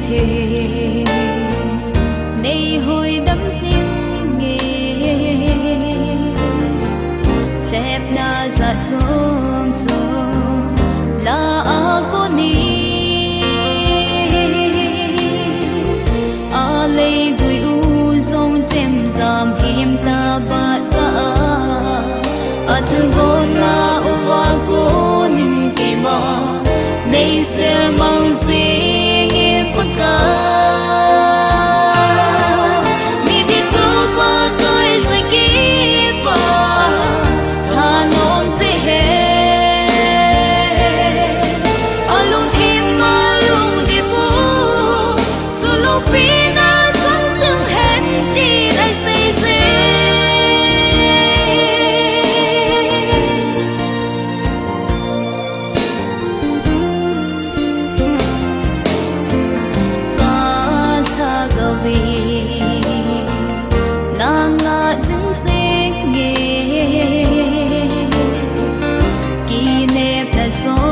thề nay hồi đắm xin nghề xếp na giặt thơm thơm là cô ni a lê gửi u dòng chém giảm hiểm ta ba sa a thương con na hoa cô ninh kỳ mà nay sẽ mang gì nghiêm bất cả so